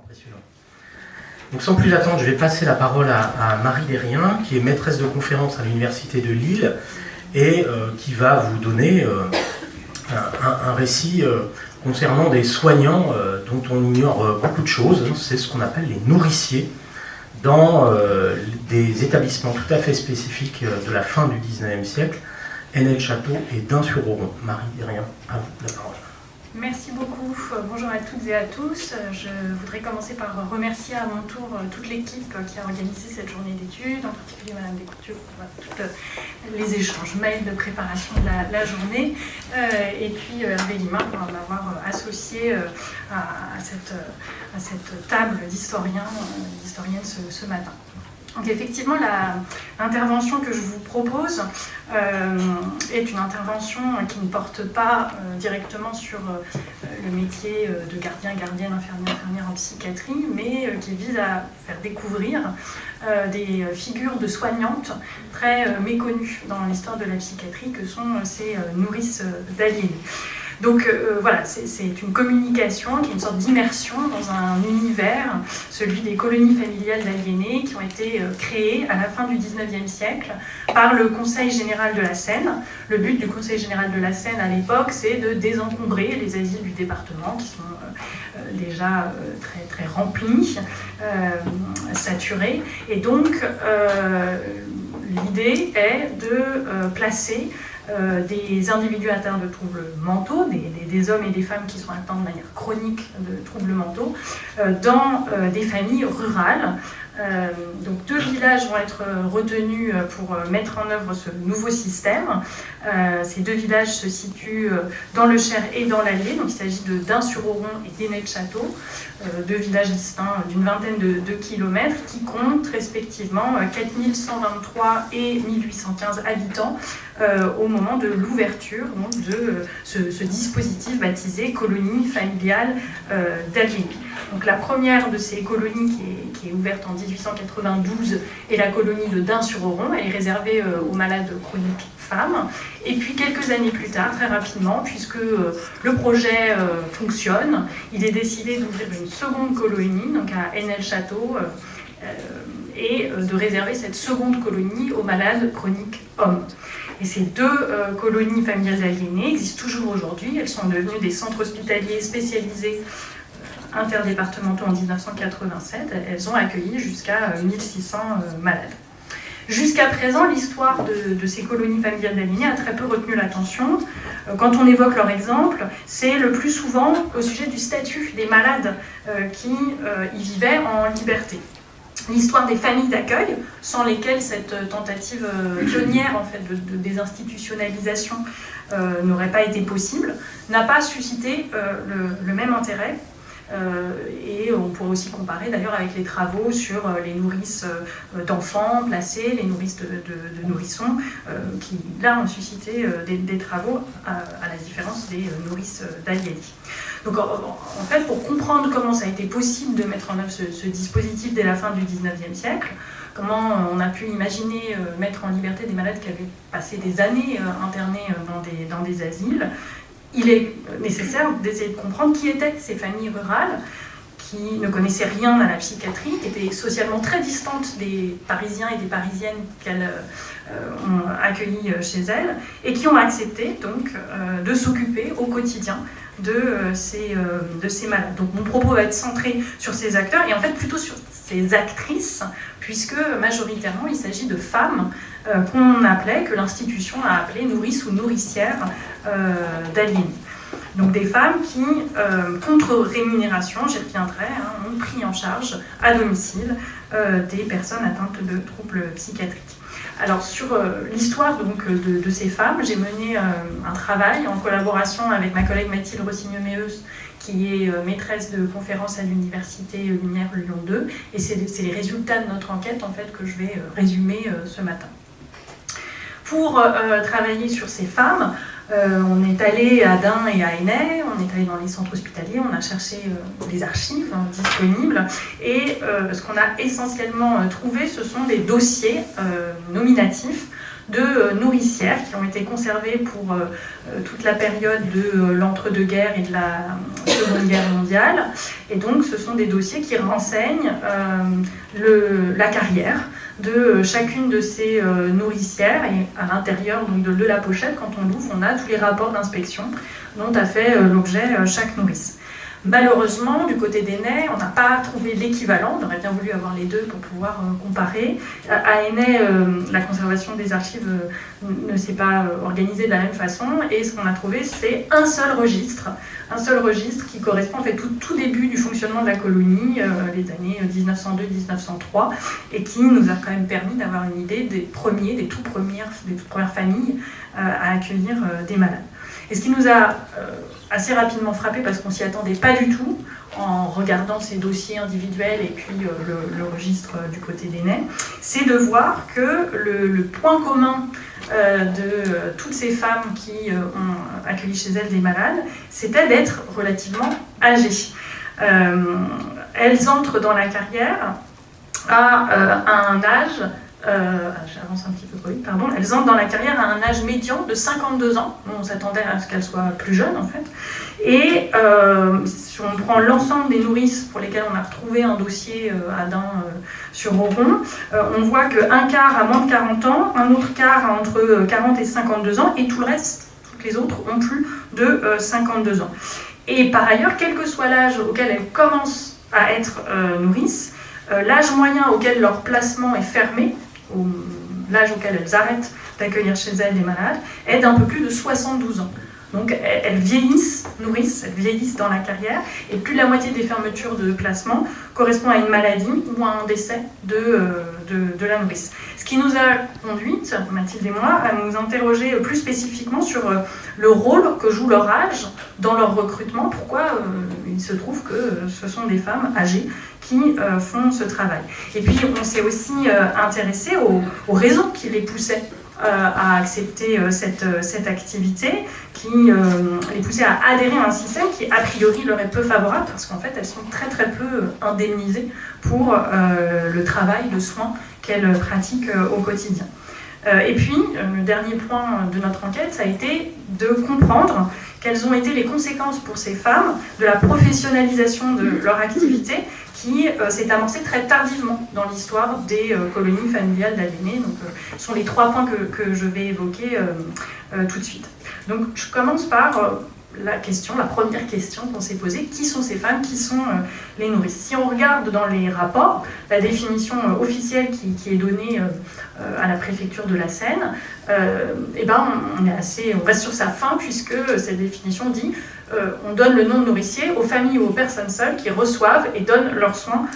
Impressionnant. Donc sans plus attendre, je vais passer la parole à Marie Lérien, qui est maîtresse de conférence à l'Université de Lille et qui va vous donner un récit concernant des soignants dont on ignore beaucoup de choses. C'est ce qu'on appelle les nourriciers dans des établissements tout à fait spécifiques de la fin du 19e siècle, Henel-Château et Dun-sur-Oron. Marie Lérien, à vous la parole. Merci beaucoup. Bonjour à toutes et à tous. Je voudrais commencer par remercier à mon tour toute l'équipe qui a organisé cette journée d'études, en particulier Madame Descoutures pour tous les échanges mails de préparation de la journée, et puis Hervé Limin pour m'avoir associé à cette table d'historiennes ce matin. Donc effectivement, l'intervention que je vous propose est une intervention qui ne porte pas directement sur le métier de gardien, gardienne, infirmière en psychiatrie, mais qui vise à faire découvrir des figures de soignantes très méconnues dans l'histoire de la psychiatrie, que sont ces nourrices d'aliénés. Donc voilà, c'est une communication qui est une sorte d'immersion dans un univers, celui des colonies familiales d'aliénés qui ont été créées à la fin du 19e siècle par le Conseil général de la Seine. Le but du Conseil général de la Seine à l'époque, c'est de désencombrer les asiles du département qui sont déjà très, très remplis, saturés. Et donc l'idée est de placer des individus atteints de troubles mentaux, des hommes et des femmes qui sont atteints de manière chronique de troubles mentaux, dans des familles rurales. Donc 2 villages vont être retenus pour mettre en œuvre ce nouveau système. Ces 2 villages se situent dans le Cher et dans l'Allier, donc il s'agit de Dun-sur-Oron et d'Henel-Château, 2 villages distincts d'une vingtaine de kilomètres qui comptent respectivement 4123 et 1815 habitants au moment de l'ouverture de ce dispositif baptisé colonie familiale d'aliénés. Donc la première de ces colonies qui est ouverte en 1892 est la colonie de Dun-sur-Oron. Elle est réservée aux malades chroniques femmes. Et puis quelques années plus tard, très rapidement, puisque le projet fonctionne, il est décidé d'ouvrir une seconde colonie, donc à Henel-Château, et de réserver cette seconde colonie aux malades chroniques hommes. Et ces 2 colonies familiales d'aliénés existent toujours aujourd'hui. Elles sont devenues des centres hospitaliers spécialisés interdépartementaux en 1987. Elles ont accueilli jusqu'à 1600 malades. Jusqu'à présent, l'histoire de ces colonies familiales d'aliénés a très peu retenu l'attention. Quand on évoque leur exemple, c'est le plus souvent au sujet du statut des malades qui y vivaient en liberté. L'histoire des familles d'accueil, sans lesquelles cette tentative pionnière en fait, de désinstitutionnalisation n'aurait pas été possible, n'a pas suscité le même intérêt. Et on pourrait aussi comparer d'ailleurs avec les travaux sur les nourrices d'enfants placés, les nourrices de nourrissons, qui là ont suscité des travaux à la différence des nourrices d'aliénés. Donc en fait, pour comprendre comment ça a été possible de mettre en œuvre ce dispositif dès la fin du 19e siècle, comment on a pu imaginer mettre en liberté des malades qui avaient passé des années internés dans des asiles, il est nécessaire d'essayer de comprendre qui étaient ces familles rurales qui ne connaissaient rien à la psychiatrie, qui étaient socialement très distantes des Parisiens et des Parisiennes qu'elles ont accueillis chez elles et qui ont accepté donc de s'occuper au quotidien de ces malades. Donc mon propos va être centré sur ces acteurs et en fait plutôt sur ces actrices, puisque majoritairement il s'agit de femmes que l'institution a appelées nourrices ou nourricières d'aliénés. Donc des femmes qui, contre rémunération, j'y reviendrai, ont pris en charge à domicile des personnes atteintes de troubles psychiatriques. Alors sur l'histoire donc de ces femmes, j'ai mené un travail en collaboration avec ma collègue Mathilde Rossigneux-Méheus, qui est maîtresse de conférence à l'Université Lumière Lyon 2, et c'est les résultats de notre enquête en fait que je vais résumer ce matin. Pour travailler sur ces femmes, on est allé à Dun et à Henel, on est allé dans les centres hospitaliers, on a cherché les archives disponibles, et ce qu'on a essentiellement trouvé, ce sont des dossiers nominatifs de nourricières qui ont été conservées pour toute la période de l'entre-deux-guerres et de la Seconde Guerre mondiale. Et donc ce sont des dossiers qui renseignent la carrière de chacune de ces nourricières, et à l'intérieur de la pochette, quand on l'ouvre, on a tous les rapports d'inspection dont a fait l'objet chaque nourrice. Malheureusement, du côté d'Ainay, on n'a pas trouvé l'équivalent. On aurait bien voulu avoir les deux pour pouvoir comparer. À Ainay, la conservation des archives ne s'est pas organisée de la même façon, et ce qu'on a trouvé, c'est un seul registre qui correspond en fait au tout début du fonctionnement de la colonie, les années 1902-1903, et qui nous a quand même permis d'avoir une idée des toutes premières familles à accueillir des malades. Et ce qui nous a assez rapidement frappé, parce qu'on ne s'y attendait pas du tout, en regardant ces dossiers individuels et puis le registre du côté d'Ainay, c'est de voir que le point commun de toutes ces femmes qui ont accueilli chez elles des malades, c'était d'être relativement âgées. Elles entrent dans la carrière à un âge... j'avance un petit peu trop vite, pardon. Elles entrent dans la carrière à un âge médian de 52 ans. On s'attendait à ce qu'elles soient plus jeunes, en fait. Et si on prend l'ensemble des nourrices pour lesquelles on a retrouvé un dossier à Dain sur Oron, on voit qu'un quart a moins de 40 ans, un autre quart a entre 40 et 52 ans, et tout le reste, toutes les autres, ont plus de 52 ans. Et par ailleurs, quel que soit l'âge auquel elles commencent à être nourrices, l'âge moyen auquel leur placement est fermé, l'âge auquel elles arrêtent d'accueillir chez elles des malades, est d'un peu plus de 72 ans. Donc elles vieillissent, elles vieillissent dans la carrière, et plus de la moitié des fermetures de placement correspond à une maladie ou à un décès de la nourrice. Ce qui nous a conduites, Mathilde et moi, à nous interroger plus spécifiquement sur le rôle que joue leur âge dans leur recrutement. Pourquoi il se trouve que ce sont des femmes âgées qui font ce travail. Et puis on s'est aussi intéressé aux raisons qui les poussaient à accepter cette activité, qui les poussaient à adhérer à un système qui a priori leur est peu favorable, parce qu'en fait elles sont très très peu indemnisées pour le travail de soins qu'elles pratiquent au quotidien. Et puis, le dernier point de notre enquête, ça a été de comprendre quelles ont été les conséquences pour ces femmes de la professionnalisation de leur activité, qui s'est amorcée très tardivement dans l'histoire des colonies familiales d'Avenay. Donc, ce sont les 3 points que je vais évoquer tout de suite. Donc, je commence par la première question qu'on s'est posée: qui sont ces femmes, qui sont les nourrices? Si on regarde dans les rapports, la définition officielle qui est donnée à la préfecture de la Seine, on reste sur sa fin, puisque cette définition dit on donne le nom de nourricier aux familles ou aux personnes seules qui reçoivent et donnent leurs soins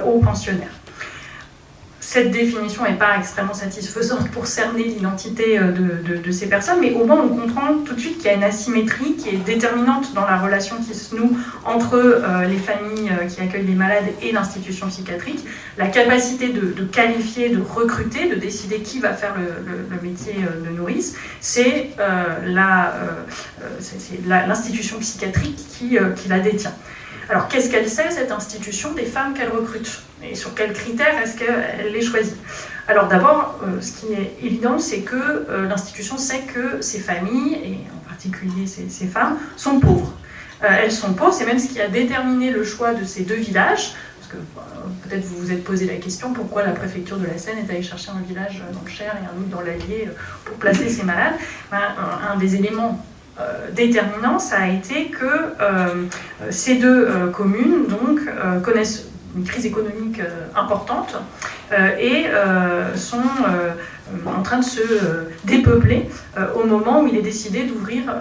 aux pensionnaires. Cette définition n'est pas extrêmement satisfaisante pour cerner l'identité de ces personnes, mais au moins on comprend tout de suite qu'il y a une asymétrie qui est déterminante dans la relation qui se noue entre les familles qui accueillent les malades et l'institution psychiatrique. La capacité de qualifier, de recruter, de décider qui va faire le métier de nourrice, c'est l'institution psychiatrique qui la détient. Alors, qu'est-ce qu'elle sait, cette institution, des femmes qu'elle recrute? Et sur quels critères est-ce qu'elle les choisit? Alors d'abord, ce qui est évident, c'est que l'institution sait que ces familles, et en particulier ces femmes, sont pauvres. Elles sont pauvres, c'est même ce qui a déterminé le choix de ces 2 villages, parce que peut-être vous vous êtes posé la question, pourquoi la préfecture de la Seine est allée chercher un village dans le Cher et un autre dans l'Allier pour placer ces malades. Un des éléments déterminant, ça a été que ces 2 communes connaissent une crise économique importante et sont en train de se dépeupler au moment où il est décidé d'ouvrir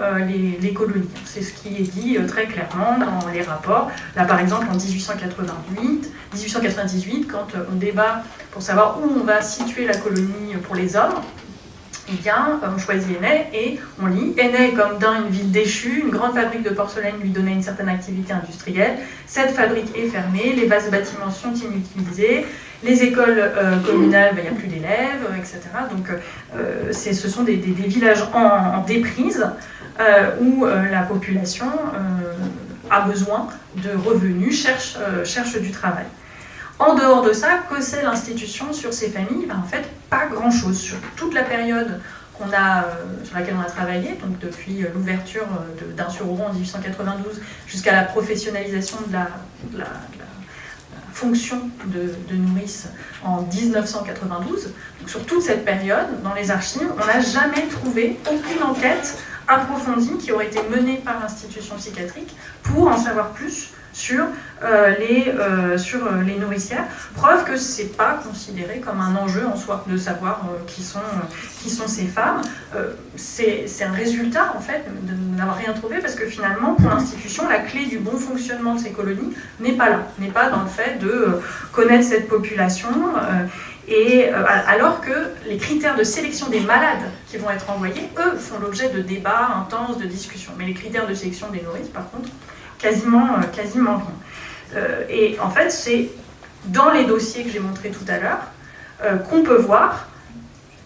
les colonies. C'est ce qui est dit très clairement dans les rapports. Là, par exemple, en 1898, quand on débat pour savoir où on va situer la colonie pour les hommes, eh bien, on choisit Ainay et on lit: Ainay comme Dain, une ville déchue, une grande fabrique de porcelaine lui donnait une certaine activité industrielle. Cette fabrique est fermée, les vastes bâtiments sont inutilisés, les écoles communales, il n'y a plus d'élèves, etc. Donc, ce sont des villages en déprise où la population a besoin de revenus, cherche du travail. En dehors de ça, que sait l'institution sur ces familles? En fait, pas grand-chose. Sur toute la période sur laquelle on a travaillé, donc depuis l'ouverture d'Un sur Auron en 1892 jusqu'à la professionnalisation de la fonction de nourrice en 1992, donc sur toute cette période, dans les archives, on n'a jamais trouvé aucune enquête approfondie qui aurait été menée par l'institution psychiatrique pour en savoir plus sur les nourricières. Preuve que ce n'est pas considéré comme un enjeu en soi de savoir qui sont ces femmes. C'est un résultat, en fait, de n'avoir rien trouvé, parce que finalement, pour l'institution, la clé du bon fonctionnement de ces colonies n'est pas là, n'est pas dans le fait de connaître cette population, alors que les critères de sélection des malades qui vont être envoyés, eux, font l'objet de débats intenses, de discussions. Mais les critères de sélection des nourrices, par contre, quasiment rien. Et en fait, c'est dans les dossiers que j'ai montrés tout à l'heure qu'on peut voir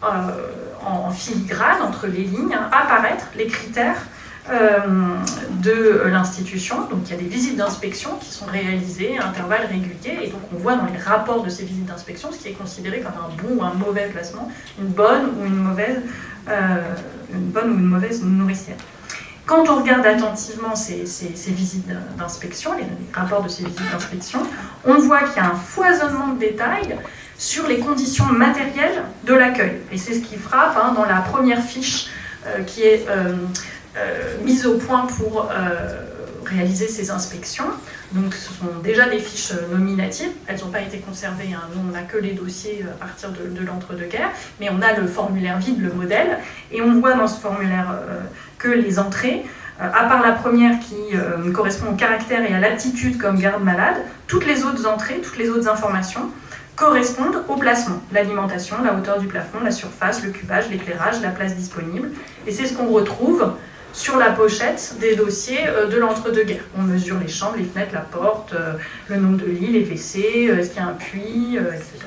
en filigrane, entre les lignes, apparaître les critères de l'institution. Donc il y a des visites d'inspection qui sont réalisées à intervalles réguliers, et donc on voit dans les rapports de ces visites d'inspection ce qui est considéré comme un bon ou un mauvais placement, une bonne ou une mauvaise nourricière. Quand on regarde attentivement ces visites d'inspection, les rapports de ces visites d'inspection, on voit qu'il y a un foisonnement de détails sur les conditions matérielles de l'accueil. Et c'est ce qui frappe dans la première fiche qui est mise au point pour réaliser ces inspections. Donc ce sont déjà des fiches nominatives, elles n'ont pas été conservées, nous on n'a que les dossiers à partir de l'entre-deux-guerres, mais on a le formulaire vide, le modèle, et on voit dans ce formulaire que les entrées, à part la première qui correspond au caractère et à l'aptitude comme garde malade, toutes les autres entrées, toutes les autres informations correspondent au placement, l'alimentation, la hauteur du plafond, la surface, le cubage, l'éclairage, la place disponible, et c'est ce qu'on retrouve sur la pochette des dossiers de l'entre-deux-guerres. On mesure les chambres, les fenêtres, la porte, le nombre de lits, les WC, est-ce qu'il y a un puits, etc.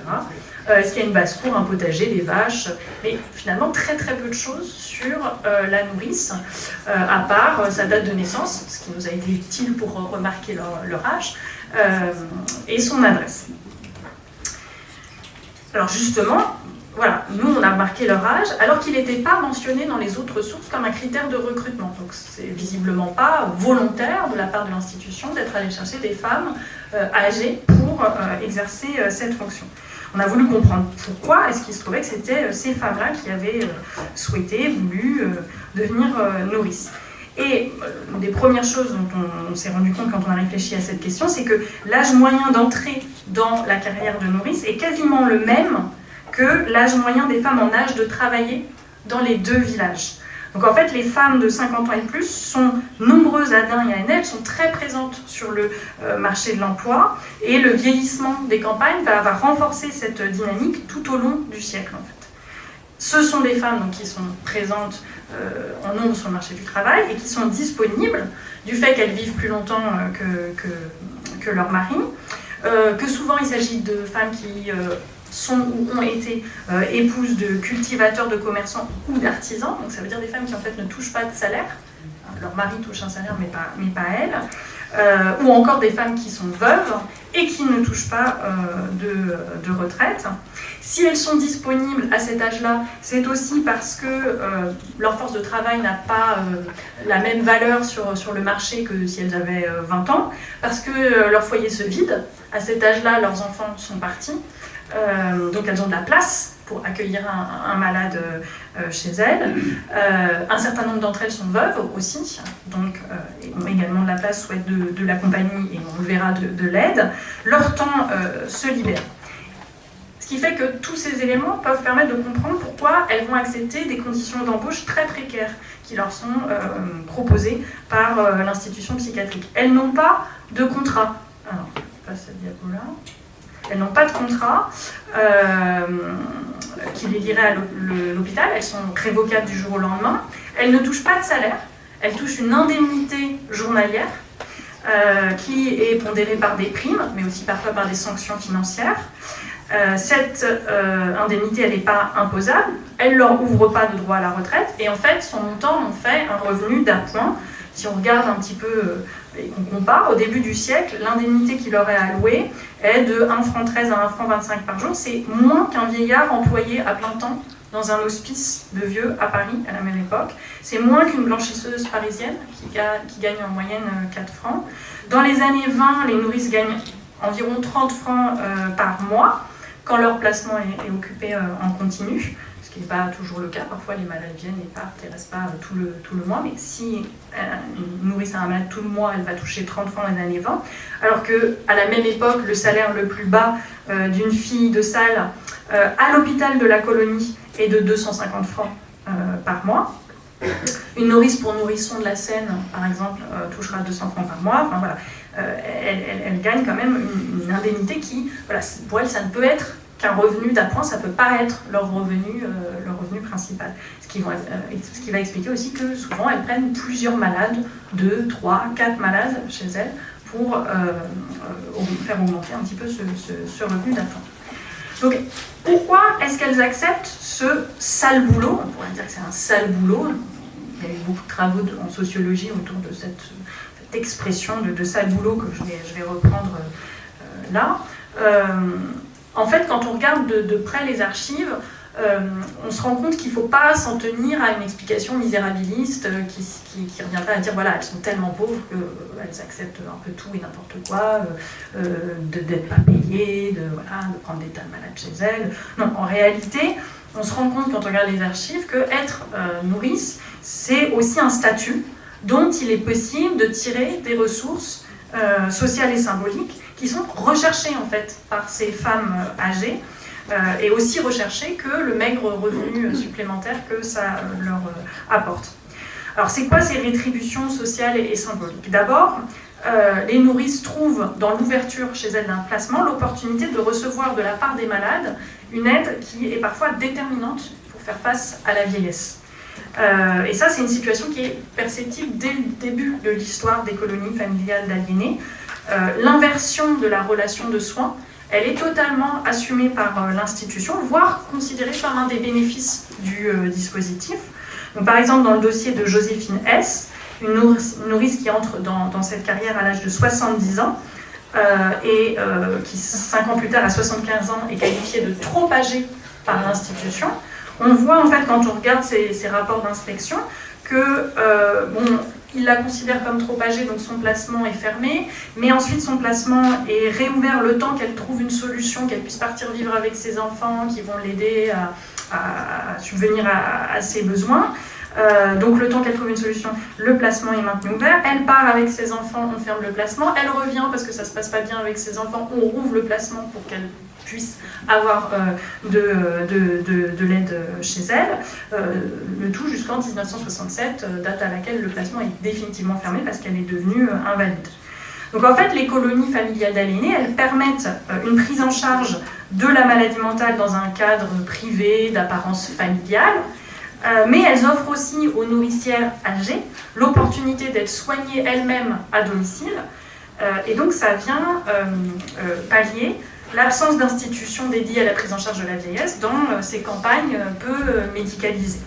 Est-ce qu'il y a une basse-cour, un potager, des vaches, mais finalement très très peu de choses sur la nourrice, à part sa date de naissance, ce qui nous a été utile pour remarquer leur âge, et son adresse. Alors justement, voilà, nous on a marqué leur âge, alors qu'il n'était pas mentionné dans les autres sources comme un critère de recrutement. Donc c'est visiblement pas volontaire de la part de l'institution d'être allé chercher des femmes âgées pour exercer cette fonction. On a voulu comprendre pourquoi est-ce qu'il se trouvait que c'était ces femmes-là qui avaient voulu devenir nourrices. Et une des premières choses dont on s'est rendu compte quand on a réfléchi à cette question, c'est que l'âge moyen d'entrée dans la carrière de nourrice est quasiment le même que l'âge moyen des femmes en âge de travailler dans les deux villages. Donc en fait, les femmes de 50 ans et plus sont nombreuses à Dain et à Enel, sont très présentes sur le marché de l'emploi, et le vieillissement des campagnes va renforcer cette dynamique tout au long du siècle en fait. Ce sont des femmes donc, qui sont présentes en nombre sur le marché du travail et qui sont disponibles du fait qu'elles vivent plus longtemps que leur mari, que souvent il s'agit de femmes qui sont ou ont été épouses de cultivateurs, de commerçants ou d'artisans, donc ça veut dire des femmes qui en fait ne touchent pas de salaire, leur mari touche un salaire mais pas elles, ou encore des femmes qui sont veuves et qui ne touchent pas de retraite. Si elles sont disponibles à cet âge-là, c'est aussi parce que leur force de travail n'a pas la même valeur sur le marché que si elles avaient 20 ans, parce que leur foyer se vide, à cet âge-là, leurs enfants sont partis, donc elles ont de la place pour accueillir un malade chez elles. Un certain nombre d'entre elles sont veuves aussi, donc ont également de la place, souhaitent de la compagnie et on le verra de l'aide. Leur temps se libère. Ce qui fait que tous ces éléments peuvent permettre de comprendre pourquoi elles vont accepter des conditions d'embauche très précaires qui leur sont proposées par l'institution psychiatrique. Elles n'ont pas de contrat. Alors, je passe cette diapo-là. Elles n'ont pas de contrat qui les lierait à l'hôpital. Elles sont révocables du jour au lendemain. Elles ne touchent pas de salaire. Elles touchent une indemnité journalière qui est pondérée par des primes, mais aussi parfois par des sanctions financières. Cette indemnité, elle n'est pas imposable, elle ne leur ouvre pas de droit à la retraite, et en fait, son montant en fait un revenu d'appoint. Si on regarde un petit peu et qu'on compare, au début du siècle, l'indemnité qui leur est allouée est de 1,13 franc à 1,25 franc par jour. C'est moins qu'un vieillard employé à plein temps dans un hospice de vieux à Paris à la même époque. C'est moins qu'une blanchisseuse parisienne qui gagne en moyenne 4 francs. Dans les années 20, les nourrices gagnent environ 30 francs par mois quand leur placement est occupé en continu. Ce qui n'est pas toujours le cas. Parfois, les malades viennent et partent et ne restent pas tout le mois. Mais si une nourrice a un malade tout le mois, elle va toucher 30 francs dans les années 20. Alors qu'à la même époque, le salaire le plus bas d'une fille de salle à l'hôpital de la colonie est de 250 francs par mois. Une nourrice pour nourrisson de la Seine, par exemple, touchera 200 francs par mois. Enfin, voilà. Elle gagne quand même une indemnité qui, voilà, pour elle, ça ne peut être qu'un revenu d'appoint, ça ne peut pas être leur revenu principal. Ce qui va expliquer aussi que souvent elles prennent plusieurs malades, 2, 3, 4 malades chez elles pour faire augmenter un petit peu ce revenu d'appoint. Donc pourquoi est-ce qu'elles acceptent ce sale boulot? On pourrait dire que c'est un sale boulot. Il y a eu beaucoup de travaux en sociologie autour de cette expression de sale boulot que je vais reprendre là. En fait, quand on regarde de près les archives, on se rend compte qu'il ne faut pas s'en tenir à une explication misérabiliste qui ne revient pas à dire voilà, elles sont tellement pauvres qu'elles acceptent un peu tout et n'importe quoi, d'être pas payées, de prendre des tas de malades chez elles. Non, en réalité, on se rend compte quand on regarde les archives qu'être nourrice, c'est aussi un statut dont il est possible de tirer des ressources sociales et symboliques qui sont recherchées en fait par ces femmes âgées et aussi recherchées que le maigre revenu supplémentaire que ça leur apporte. Alors c'est quoi ces rétributions sociales et symboliques? D'abord, les nourrices trouvent dans l'ouverture chez elles d'un placement l'opportunité de recevoir de la part des malades une aide qui est parfois déterminante pour faire face à la vieillesse. Et ça, c'est une situation qui est perceptible dès le début de l'histoire des colonies familiales d'aliénés. L'inversion de la relation de soins, elle est totalement assumée par l'institution, voire considérée comme un des bénéfices du dispositif. Donc, par exemple, dans le dossier de Joséphine S., une nourrice qui entre dans cette carrière à l'âge de 70 ans, et qui, 5 ans plus tard, à 75 ans, est qualifiée de trop âgée par l'institution. On voit, en fait, quand on regarde ces rapports d'inspection, que, il la considère comme trop âgée, donc son placement est fermé, mais ensuite son placement est réouvert le temps qu'elle trouve une solution, qu'elle puisse partir vivre avec ses enfants, qui vont l'aider à subvenir à ses besoins. Donc le temps qu'elle trouve une solution, le placement est maintenu ouvert. Elle part avec ses enfants, on ferme le placement. Elle revient parce que ça ne se passe pas bien avec ses enfants, on rouvre le placement pour qu'elle puisse avoir de l'aide chez elle. Le tout jusqu'en 1967, date à laquelle le placement est définitivement fermé parce qu'elle est devenue invalide. Donc en fait, les colonies familiales d'aliénés, elles permettent une prise en charge de la maladie mentale dans un cadre privé, d'apparence familiale, mais elles offrent aussi aux nourricières âgées l'opportunité d'être soignées elles-mêmes à domicile, et donc ça vient pallier l'absence d'institutions dédiées à la prise en charge de la vieillesse dans ces campagnes peu médicalisées.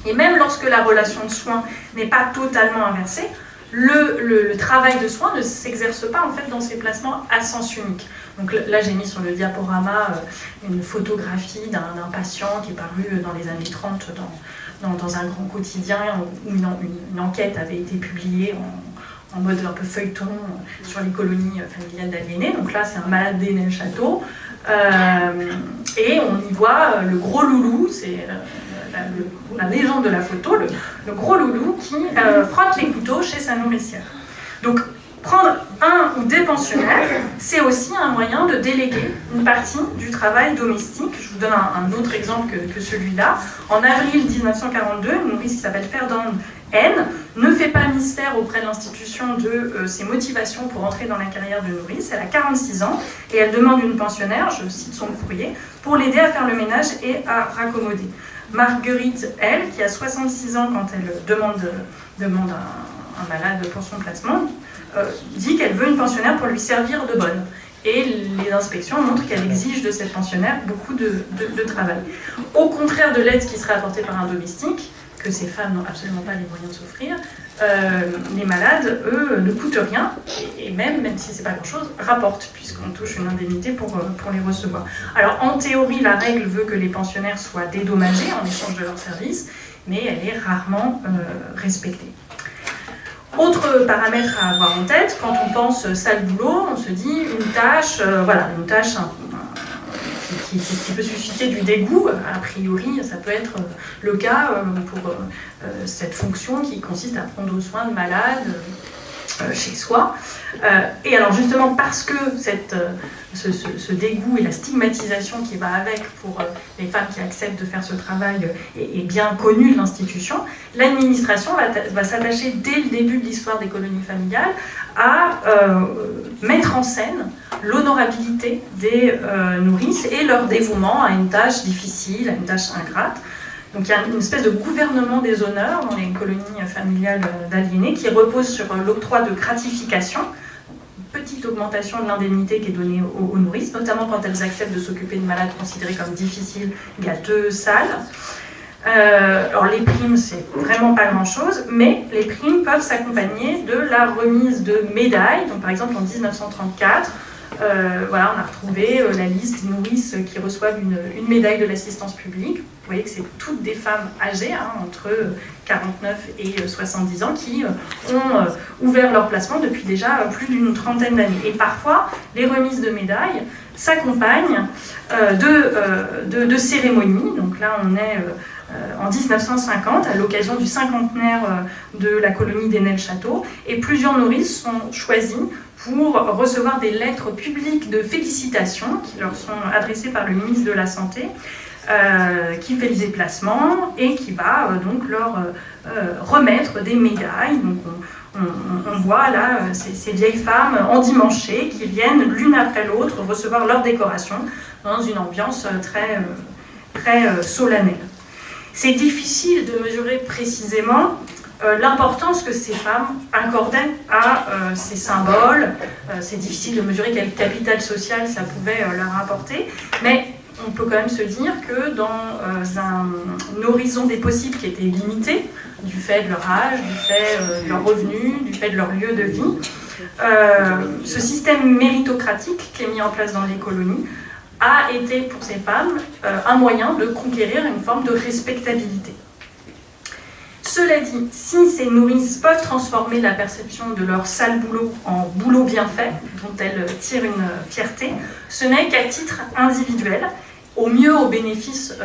Et même lorsque la relation de soins n'est pas totalement inversée, le travail de soins ne s'exerce pas en fait dans ces placements à sens unique. Donc là j'ai mis sur le diaporama une photographie d'un patient qui est paru dans les années 30 dans un grand quotidien où une enquête avait été publiée en mode un peu feuilleton sur les colonies familiales d'aliénés. Donc là c'est un malade d'Hénin-le-Château et on y voit le gros loulou, c'est la légende de la photo, le gros loulou qui frotte les couteaux chez sa nourricière. Donc prendre un ou des pensionnaires, c'est aussi un moyen de déléguer une partie du travail domestique. Je vous donne un autre exemple que celui-là. En avril 1942, une nourrice qui s'appelle Ferdinand N ne fait pas mystère auprès de l'institution de ses motivations pour entrer dans la carrière de nourrice. Elle a 46 ans et elle demande une pensionnaire, je cite son courrier, pour l'aider à faire le ménage et à raccommoder. Marguerite, elle, qui a 66 ans quand elle demande un malade pour son placement, dit qu'elle veut une pensionnaire pour lui servir de bonne. Et les inspections montrent qu'elle exige de cette pensionnaire beaucoup de travail. Au contraire de l'aide qui serait apportée par un domestique, puisque ces femmes n'ont absolument pas les moyens de s'offrir, les malades, eux, ne coûtent rien, et même si c'est pas grand-chose, rapportent, puisqu'on touche une indemnité pour les recevoir. Alors, en théorie, la règle veut que les pensionnaires soient dédommagés en échange de leurs services, mais elle est rarement respectée. Autre paramètre à avoir en tête, quand on pense sale boulot, on se dit une tâche, qui peut susciter du dégoût. A priori, ça peut être le cas pour cette fonction qui consiste à prendre soin de malades chez soi. Et alors justement parce que ce dégoût et la stigmatisation qui va avec pour les femmes qui acceptent de faire ce travail est bien connue de l'institution, l'administration va s'attacher dès le début de l'histoire des colonies familiales à mettre en scène l'honorabilité des nourrices et leur dévouement à une tâche difficile, à une tâche ingrate. Donc il y a une espèce de gouvernement des honneurs dans les colonies familiales d'aliénés qui repose sur l'octroi de gratification, une petite augmentation de l'indemnité qui est donnée aux nourrices, notamment quand elles acceptent de s'occuper de malades considérés comme difficiles, gâteux, sales. Alors les primes, c'est vraiment pas grand-chose, mais les primes peuvent s'accompagner de la remise de médailles. Donc par exemple en 1934, voilà, on a retrouvé la liste des nourrices qui reçoivent une médaille de l'assistance publique. Vous voyez que c'est toutes des femmes âgées, entre 49 et 70 ans, qui ont ouvert leur placement depuis déjà plus d'une trentaine d'années. Et parfois, les remises de médailles s'accompagnent de cérémonies. Donc là, on est en 1950, à l'occasion du cinquantenaire de la colonie d'Enel-Château, et plusieurs nourrices sont choisies pour recevoir des lettres publiques de félicitations qui leur sont adressées par le ministre de la Santé, qui fait le déplacement et qui va donc leur remettre des médailles. Donc on voit là ces vieilles femmes endimanchées qui viennent l'une après l'autre recevoir leur décoration dans une ambiance très solennelle. C'est difficile de mesurer précisément l'importance que ces femmes accordaient à ces symboles. C'est difficile de mesurer quel capital social ça pouvait leur apporter, mais on peut quand même se dire que dans un horizon des possibles qui était limité, du fait de leur âge, du fait de leurs revenus, du fait de leur lieu de vie, ce système méritocratique qui est mis en place dans les colonies a été pour ces femmes un moyen de conquérir une forme de respectabilité. Cela dit, si ces nourrices peuvent transformer la perception de leur sale boulot en boulot bien fait, dont elles tirent une fierté, ce n'est qu'à titre individuel, au mieux au bénéfice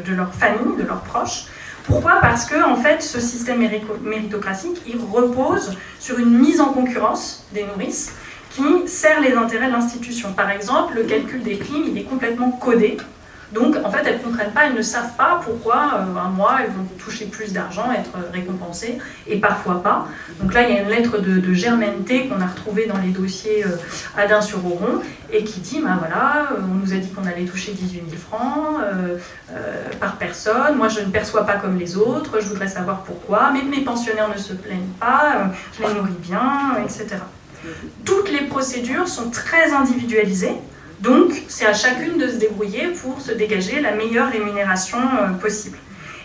de leur famille, de leurs proches. Pourquoi ? Parce que en fait, ce système méritocratique, il repose sur une mise en concurrence des nourrices qui sert les intérêts de l'institution. Par exemple, le calcul des primes, il est complètement codé. Donc, en fait, elles ne comprennent pas, elles ne savent pas pourquoi un mois, elles vont toucher plus d'argent, être récompensées, et parfois pas. Donc là, il y a une lettre de Germaine T qu'on a retrouvée dans les dossiers Adin-sur-Oron, et qui dit, ben voilà, on nous a dit qu'on allait toucher 18 000 francs par personne, moi je ne perçois pas comme les autres, je voudrais savoir pourquoi, mais mes pensionnaires ne se plaignent pas, je les nourris bien, etc. Toutes les procédures sont très individualisées, donc c'est à chacune de se débrouiller pour se dégager la meilleure rémunération possible.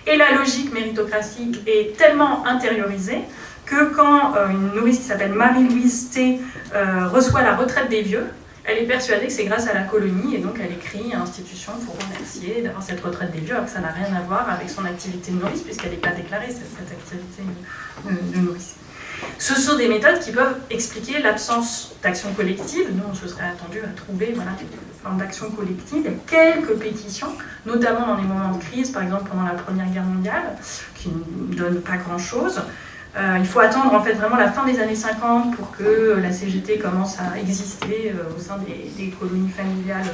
Et la logique méritocratique est tellement intériorisée que quand une nourrice qui s'appelle Marie-Louise T reçoit la retraite des vieux, elle est persuadée que c'est grâce à la colonie, et donc elle écrit à l'institution pour remercier d'avoir cette retraite des vieux, alors que ça n'a rien à voir avec son activité de nourrice, puisqu'elle n'est pas déclarée, cette activité de nourrice. Ce sont des méthodes qui peuvent expliquer l'absence d'action collective. Nous, on se serait attendu à trouver une forme d'action collective. Il y a quelques pétitions, notamment dans les moments de crise, par exemple pendant la Première Guerre mondiale, qui ne donnent pas grand-chose. Il faut attendre en fait vraiment la fin des années 50 pour que la CGT commence à exister au sein des colonies familiales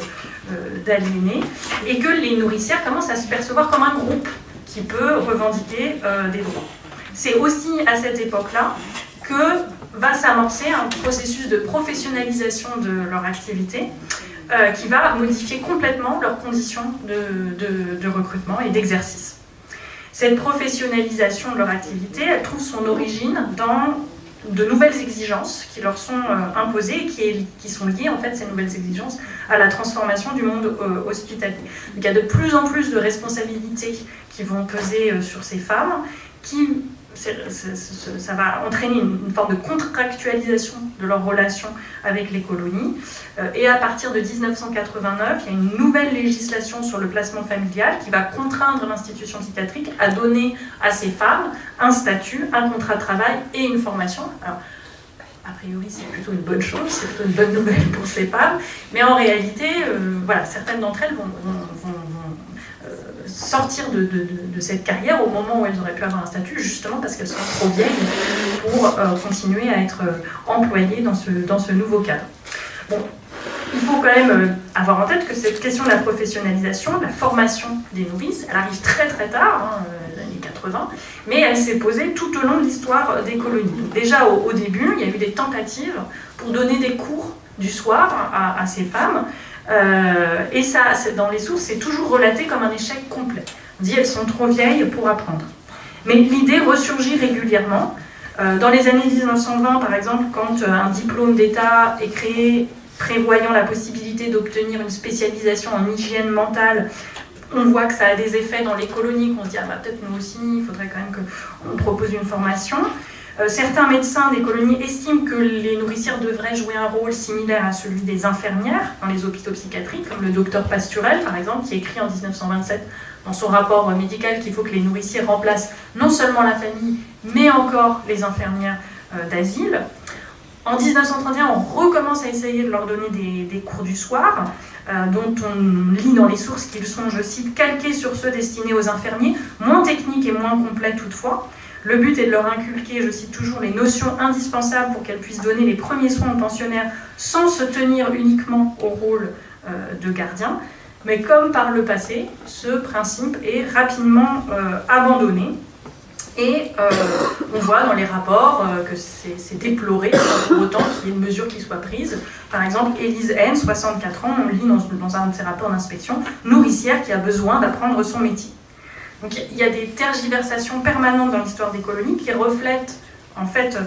d'aliénés, et que les nourricières commencent à se percevoir comme un groupe qui peut revendiquer des droits. C'est aussi à cette époque-là que va s'amorcer un processus de professionnalisation de leur activité qui va modifier complètement leurs conditions de recrutement et d'exercice. Cette professionnalisation de leur activité, elle trouve son origine dans de nouvelles exigences qui leur sont imposées et qui sont liées, en fait, ces nouvelles exigences, à la transformation du monde hospitalier. Donc, il y a de plus en plus de responsabilités qui vont peser sur ces femmes, ça va entraîner une forme de contractualisation de leur relation avec les colonies. Et à partir de 1989, il y a une nouvelle législation sur le placement familial qui va contraindre l'institution psychiatrique à donner à ces femmes un statut, un contrat de travail et une formation. Alors, a priori, c'est plutôt une bonne chose, c'est plutôt une bonne nouvelle pour ces femmes, mais en réalité, voilà, certaines d'entre elles vont sortir de cette carrière au moment où elles auraient pu avoir un statut, justement parce qu'elles sont trop vieilles pour continuer à être employées dans ce nouveau cadre. Bon, il faut quand même avoir en tête que cette question de la professionnalisation, de la formation des nourrices, elle arrive très très tard, les années 80, mais elle s'est posée tout au long de l'histoire des colonies. Donc déjà au début, il y a eu des tentatives pour donner des cours du soir à ces femmes, et ça, dans les sources, c'est toujours relaté comme un échec complet. On dit elles sont trop vieilles pour apprendre. Mais l'idée ressurgit régulièrement. Dans les années 1920, par exemple, quand un diplôme d'État est créé prévoyant la possibilité d'obtenir une spécialisation en hygiène mentale, on voit que ça a des effets dans les colonies, qu'on se dit ah, bah, peut-être nous aussi, il faudrait quand même qu'on propose une formation. Certains médecins des colonies estiment que les nourricières devraient jouer un rôle similaire à celui des infirmières dans les hôpitaux psychiatriques, comme le docteur Pasturel, par exemple, qui écrit en 1927 dans son rapport médical qu'il faut que les nourricières remplacent non seulement la famille, mais encore les infirmières d'asile. En 1931, on recommence à essayer de leur donner des cours du soir, dont on lit dans les sources qu'ils sont, je cite, calqués sur ceux destinés aux infirmiers, moins techniques et moins complets toutefois. Le but est de leur inculquer, je cite toujours, les notions indispensables pour qu'elles puissent donner les premiers soins aux pensionnaires sans se tenir uniquement au rôle de gardien. Mais comme par le passé, ce principe est rapidement abandonné. Et on voit dans les rapports que c'est déploré, pour autant qu'il y ait une mesure qui soit prise. Par exemple, Élise N, 64 ans, on lit dans un de ses rapports d'inspection, nourricière qui a besoin d'apprendre son métier. Donc il y a des tergiversations permanentes dans l'histoire des colonies qui reflètent en fait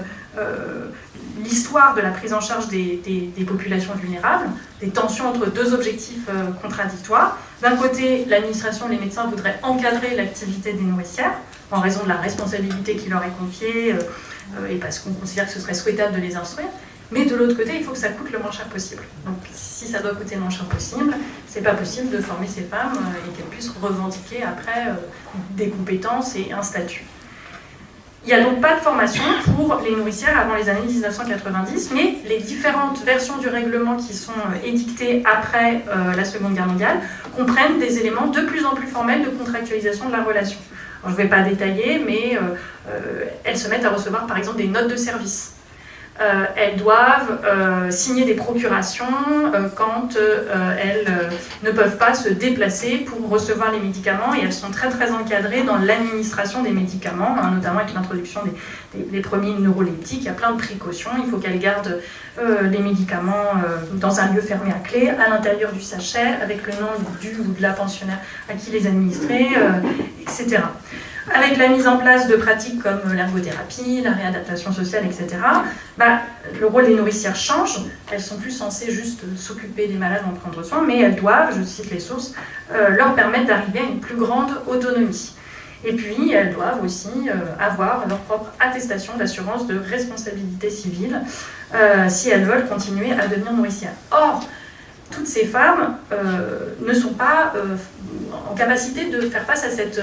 l'histoire de la prise en charge des populations vulnérables, des tensions entre deux objectifs contradictoires. D'un côté, l'administration, les médecins voudraient encadrer l'activité des nourricières en raison de la responsabilité qui leur est confiée et parce qu'on considère que ce serait souhaitable de les instruire. Mais de l'autre côté, il faut que ça coûte le moins cher possible. Donc si ça doit coûter le moins cher possible, c'est pas possible de former ces femmes et qu'elles puissent revendiquer après des compétences et un statut. Il n'y a donc pas de formation pour les nourricières avant les années 1990, mais les différentes versions du règlement qui sont édictées après la Seconde Guerre mondiale comprennent des éléments de plus en plus formels de contractualisation de la relation. Alors, je ne vais pas détailler, mais elles se mettent à recevoir par exemple des notes de service. Elles doivent signer des procurations quand elles ne peuvent pas se déplacer pour recevoir les médicaments, et elles sont très très encadrées dans l'administration des médicaments, notamment avec l'introduction des premiers neuroleptiques. Il y a plein de précautions, il faut qu'elles gardent les médicaments dans un lieu fermé à clé, à l'intérieur du sachet, avec le nom du ou de la pensionnaire à qui les administrer, etc. Avec la mise en place de pratiques comme l'ergothérapie, la réadaptation sociale, etc., le rôle des nourricières change. Elles sont plus censées juste s'occuper des malades, en prendre soin, mais elles doivent, je cite les sources, leur permettre d'arriver à une plus grande autonomie. Et puis, elles doivent aussi avoir leur propre attestation d'assurance de responsabilité civile si elles veulent continuer à devenir nourricières. Or, toutes ces femmes ne sont pas en capacité de faire face à cette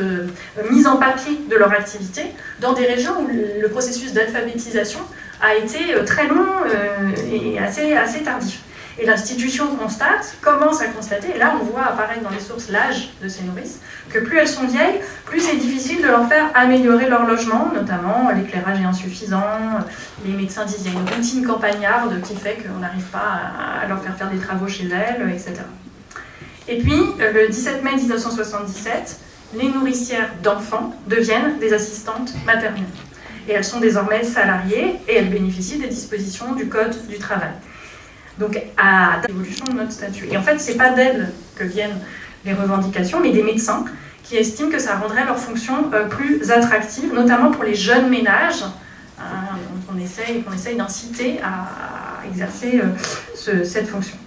mise en papier de leur activité dans des régions où le processus d'alphabétisation a été très long et assez tardif. Et l'institution commence à constater, et là on voit apparaître dans les sources l'âge de ces nourrices, que plus elles sont vieilles, plus c'est difficile de leur faire améliorer leur logement, notamment l'éclairage est insuffisant, les médecins disent qu'il y a une routine campagnarde qui fait qu'on n'arrive pas à leur faire des travaux chez elles, etc. Et puis, le 17 mai 1977, les nourricières d'enfants deviennent des assistantes maternelles. Et elles sont désormais salariées et elles bénéficient des dispositions du Code du travail. Donc, à l'évolution de notre statut. Et en fait, ce n'est pas d'elles que viennent les revendications, mais des médecins qui estiment que ça rendrait leur fonction plus attractive, notamment pour les jeunes ménages, dont on essaie essaye d'inciter à exercer cette fonction.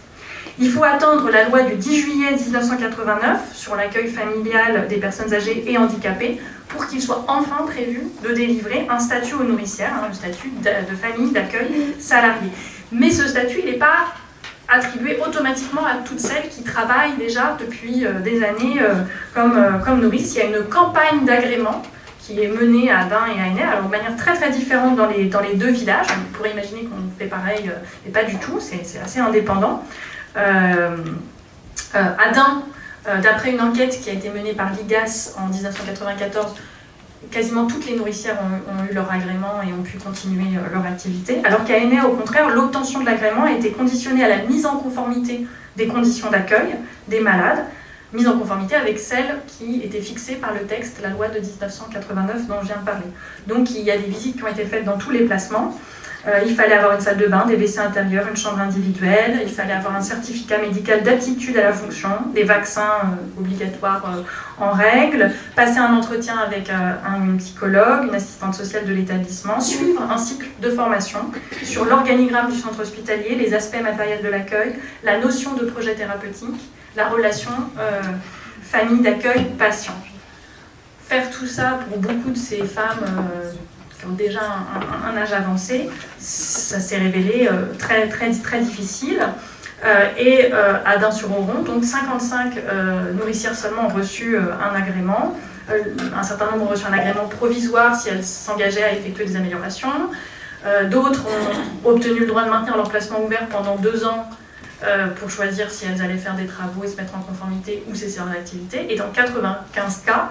Il faut attendre la loi du 10 juillet 1989 sur l'accueil familial des personnes âgées et handicapées pour qu'il soit enfin prévu de délivrer un statut aux nourricières, le statut de famille d'accueil salarié. Mais ce statut, il n'est pas attribué automatiquement à toutes celles qui travaillent déjà depuis des années comme nourrices. Il y a une campagne d'agrément qui est menée à Dun et à Ainet, alors de manière très très différente dans les deux villages. On pourrait imaginer qu'on fait pareil, mais pas du tout, c'est assez indépendant. À Dun, d'après une enquête qui a été menée par l'IGAS en 1994, quasiment toutes les nourricières ont eu leur agrément et ont pu continuer leur activité, alors qu'à Ainet, au contraire, l'obtention de l'agrément a été conditionnée à la mise en conformité des conditions d'accueil des malades, mise en conformité avec celles qui étaient fixées par le texte, la loi de 1989 dont je viens de parler. Donc il y a des visites qui ont été faites dans tous les placements. Il fallait avoir une salle de bain, des WC intérieurs, une chambre individuelle, il fallait avoir un certificat médical d'aptitude à la fonction, des vaccins obligatoires en règle, passer un entretien avec une psychologue, une assistante sociale de l'établissement, suivre un cycle de formation sur l'organigramme du centre hospitalier, les aspects matériels de l'accueil, la notion de projet thérapeutique, la relation famille d'accueil patient. Faire tout ça pour beaucoup de ces femmes qui ont déjà un âge avancé, ça s'est révélé très, très, très difficile. Et à Dun-sur-Auron, donc 55 nourricières seulement ont reçu un agrément. Un certain nombre ont reçu un agrément provisoire si elles s'engageaient à effectuer des améliorations. D'autres ont obtenu le droit de maintenir leur placement ouvert pendant 2 ans pour choisir si elles allaient faire des travaux et se mettre en conformité ou cesser leur activité. Et dans 95 cas,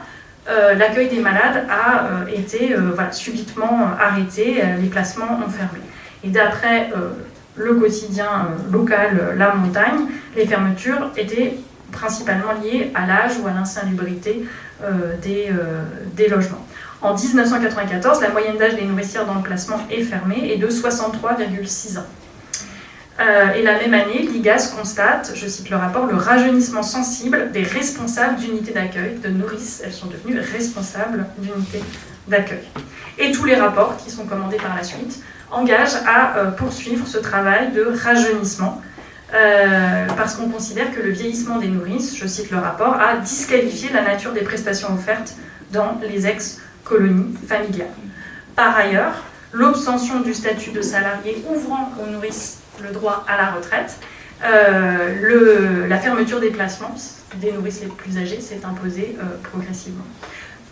l'accueil des malades a été subitement arrêté, les placements ont fermé. Et d'après le quotidien local La Montagne, les fermetures étaient principalement liées à l'âge ou à l'insalubrité des logements. En 1994, la moyenne d'âge des nourricières dans le placement est fermée et de 63,6 ans. Et la même année, l'IGAS constate, je cite le rapport, le rajeunissement sensible des responsables d'unités d'accueil, de nourrices, elles sont devenues responsables d'unités d'accueil. Et tous les rapports qui sont commandés par la suite engagent à poursuivre ce travail de rajeunissement, parce qu'on considère que le vieillissement des nourrices, je cite le rapport, a disqualifié la nature des prestations offertes dans les ex-colonies familiales. Par ailleurs, l'obtention du statut de salarié ouvrant aux nourrices le droit à la retraite, la fermeture des placements des nourrices les plus âgées s'est imposée progressivement.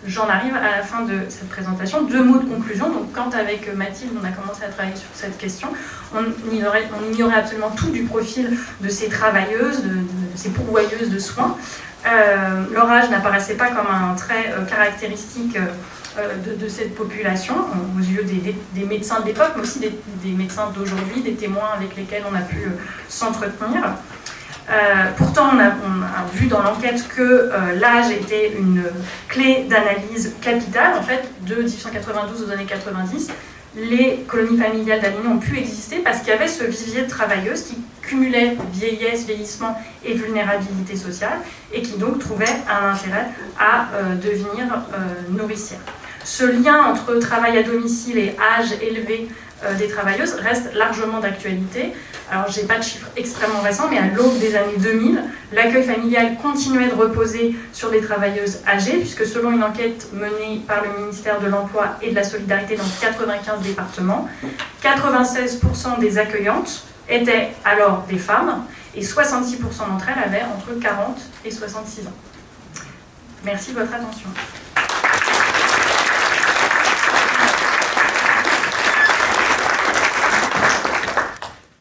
J'en arrive à la fin de cette présentation. 2 mots de conclusion. Donc, quand avec Mathilde, on a commencé à travailler sur cette question, on ignorait absolument tout du profil de ces travailleuses, de ces pourvoyeuses de soins. Leur âge n'apparaissait pas comme un trait caractéristique de cette population, aux yeux des médecins de l'époque, mais aussi des médecins d'aujourd'hui, des témoins avec lesquels on a pu s'entretenir. Pourtant, on a vu dans l'enquête que l'âge était une clé d'analyse capitale. En fait, de 1892 aux années 90, les colonies familiales d'Avignon ont pu exister parce qu'il y avait ce vivier de travailleuses qui cumulait vieillesse, vieillissement et vulnérabilité sociale et qui donc trouvaient un intérêt à devenir nourricières. Ce lien entre travail à domicile et âge élevé des travailleuses reste largement d'actualité. Alors, je n'ai pas de chiffres extrêmement récents, mais à l'aube des années 2000, l'accueil familial continuait de reposer sur les travailleuses âgées, puisque selon une enquête menée par le ministère de l'Emploi et de la Solidarité dans 95 départements, 96% des accueillantes étaient alors des femmes, et 66% d'entre elles avaient entre 40 et 66 ans. Merci de votre attention.